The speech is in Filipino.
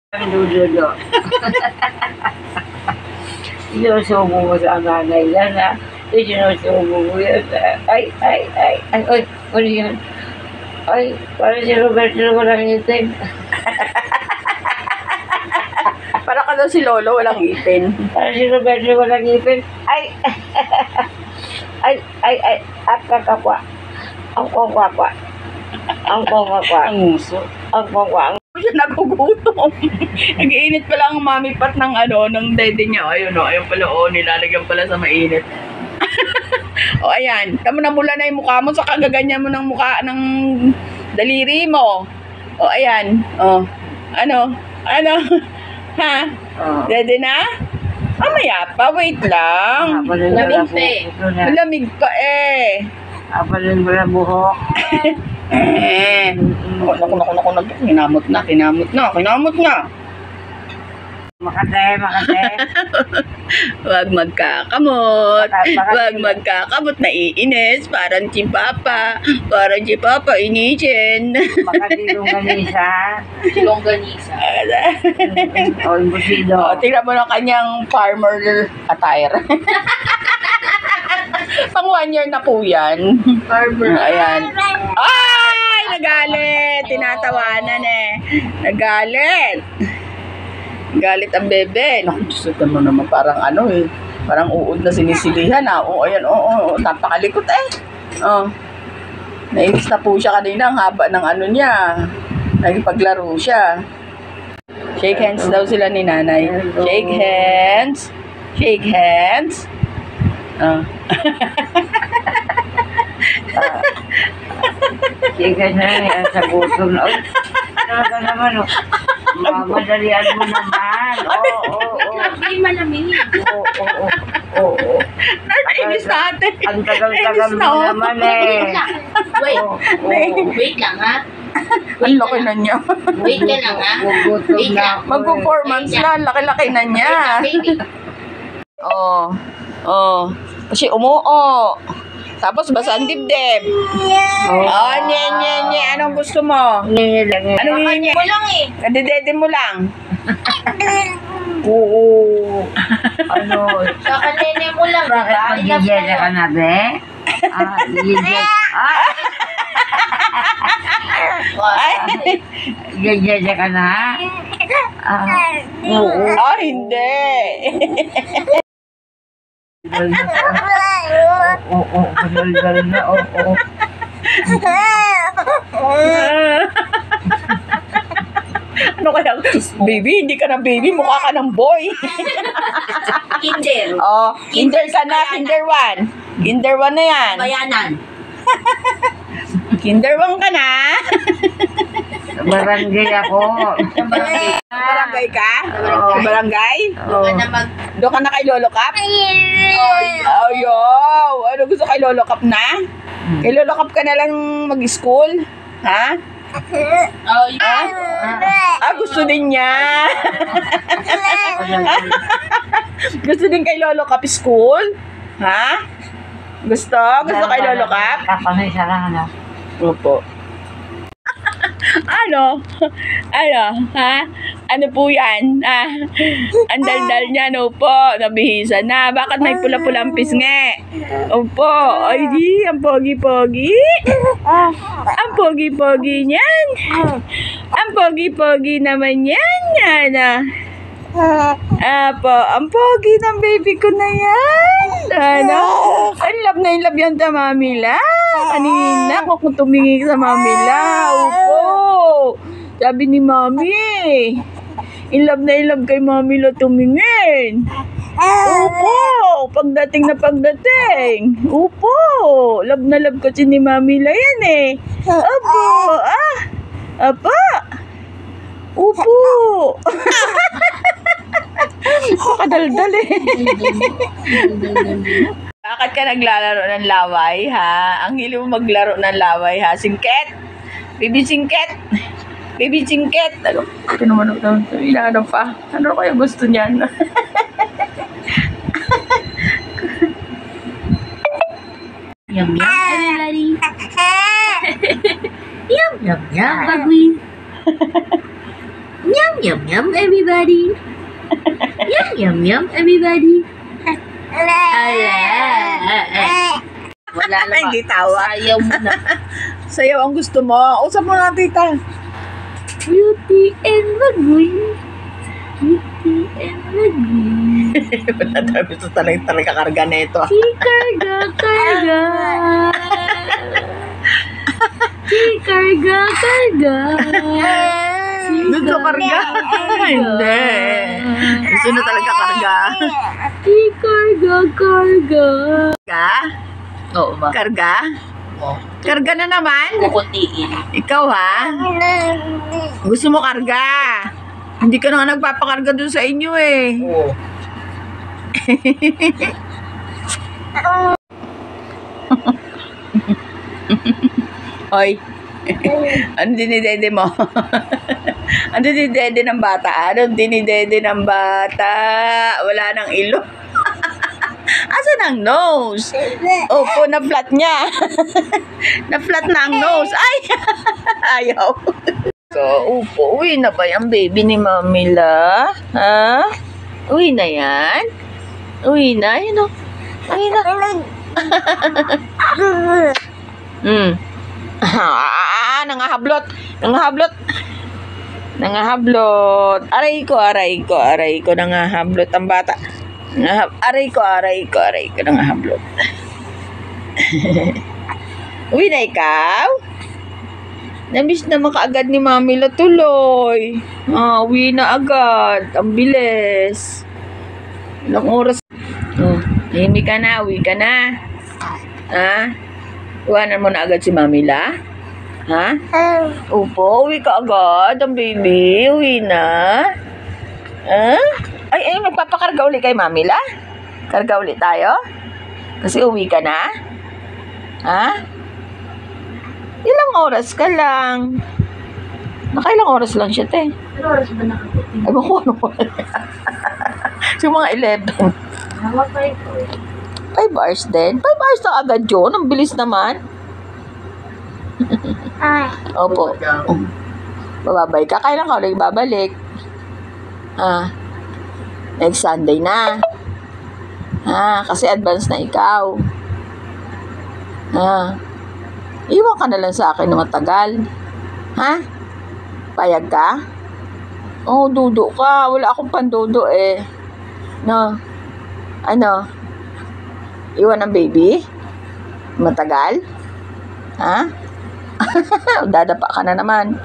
Ang dudulo. Sinusubo mo sa nanay yan, ha? Sinusubo mo yan. Ay, ay, ano yan? Ay, parang si Roberto walang itin. Para ka daw si Lolo, walang ipin. Parang si Roberto walang ipin. Ay, at kakapwa. Ang kongkakwa. Ang kongkakwa. Ang muso. Ang kongkakwa. Siya nagugutom. Nag-iinit pala ang mami pat ng ng dede niya. Ayun o, ayun pala o, nilalagyan pala sa mainit. O ayan, tamo na mula na yung mukha mo, saka gaganyan mo ng mukha ng daliri mo. O ayan, o, ano, ha? Dede na? Mamaya pa, wait lang. Malamig pa eh. Malamig pa eh. Apalin mo na buhok. Naku, kinamot na. Makate. Huwag magkakamot. Huwag magkakamot, naiinis. Parang si Papa. Inisin. Makati longganisa. Longganisa. O, imbusido. O, tingnan mo ng kanyang farmer attire. Pang 1 year na po yan. Farmer. Ayan. Ay! Nagalit! Tinatawanan eh. Nagalit! Galit ang bebe. Naku, Diyos mo naman parang parang uod na sinisilihan ha. O, ayan, napakalikot eh. Oh. Nainis na po siya kanina. Ang haba ng niya. Nagipaglaro siya. Shake hands daw sila ni nanay. Shake hands. Shake hands. Oh. Sige na yan sa gutom na. Talaga naman, o. Madalian mo naman. Oo. Ay, malamig. Oo. Nainis natin. Ang tagal-tagal mo naman eh. Wait lang ha. Ang laki na niya. Wait ka lang ha. Gugutom Wait na. lang. Mag-4 months na. Laki-laki na niya. Baby. Oh. Kasi umuo. Tapos basa ang dibdib. Oh, nye. Anong gusto mo? Hindi lang eh. Anong nye? Mo lang eh. Kadidede mo lang. Oo. Ano? Kakanene mo lang. Bakit diba? mag-gigela ka na, be? Gigela ka na? Oo. Oh, hindi. Oo. Dal na. Oo. Ano kaya? Baby, hindi ka na baby. Mukha ka ng boy. Kinder. Oh, kinder ka na. Kinder 1. Kinder 1 na yan. Bayanan. Kinder 1 ka na. Sa barangay ako. Barangay ka? Oo. Sa barangay? Doon ka na mag... Doon ka na kay Lolo Cap? Yo! Ano gusto kay Lolo Cap na? Kay Lolo Cap ka na lang mag-school? Ha? Oh, Gusto din niya. Gusto din kay Lolo Cap school? Ha? Gusto? Gusto kay Lolo Cap? Kapangay sa lang, Opo. Ano? Ha? Ano po yan? Ang daldal niya, no po. Nabihisa na. Bakit may pula-pula ang pisngi? Opo. Ay, di. Ang pogi-pogi. Ang pogi-pogi niyan. Ang pogi-pogi naman yan. Apo, ang pogi ng baby ko na yan. Ang love na love yan sa mamila. Kanina, kung tumingin sa mamila. Opo. Sabi ni mami, in love kay mamila tumingin. Opo. Pagdating. Opo. Love na love kasi ni mamila yan eh. Opo. Apa. Opo. Kadaldal eh. Bakit ka naglalaro ng laway, ha? Ang hili mo maglaro ng laway, ha? Singket? Baby singket? Ano? Ito naman ano pa? Ano kaya gusto niyan? Yum, everybody. Yum, Yum. Ugly. Yum, yum, yum, everybody. Yum, yum, yum, everybody. Wala Ay, naman. hindi tawa. Ayaw mo na. Sayaw ang gusto mo. Usap mo na, tita. Beauty and the Queen. Beauty and the Queen. Wala tayo gusto talaga karga na ito. Karga, karga. Karga, karga. Gusto karga? Hindi. Gusto na talaga karga. Karga, karga. Karga? Oo ba? Karga? Karga na naman? Kukuntiin. Ikaw ha? Gusto mo karga? Hindi ka na nga nagpapakarga dun sa inyo eh. Oo. Hoy. Ano dinidede mo? Ano dinidede ng bata? Ano dinidede ng bata? Wala nang ilong. Asan ang nose? Opo, na-flat niya. Na-flat na ang nose. Ay! Ayaw. So, upo, uwi na ba yung baby ni Mamila? Ha? Uwi na yan? Uwi na? Yun o. Uwi na. Nangahablot. Nangahablot. Nangahablot. Aray ko. Nangahablot ang bata. Aray ko. Nangahablot. Uwi na ikaw? Namiss naman kaagad ni Mamila tuloy. Uwi na agad. Ang bilis. Ilang oras. Himi ka na. Uwi ka na. Ha? Iwanan mo na agad si Mamila? Ha? Opo, uwi ka agad. Ang baby. Uwi na. Ha? Ay, magpapakarga ulit kay Mamila? Karga ulit tayo? Kasi uwi ka na? Ha? Ilang oras ka lang? Nakailang oras lang siya, te? Ano oras ba nakaputin? Ewan ko ano. So, mga 11. Hawak pa ito. 5 hours din? 5 hours na agad yun? Ang bilis naman. Opo. Bababay ka. Kailan ka ulit babalik? Next Sunday na. Kasi advance na ikaw. Iwan ka na lang sa akin na matagal. Ha? Payag ka? Dudo ka. Wala akong pandudo eh. No? Ano? Iwan ang baby? Matagal? Ha? Dadapa ka na naman.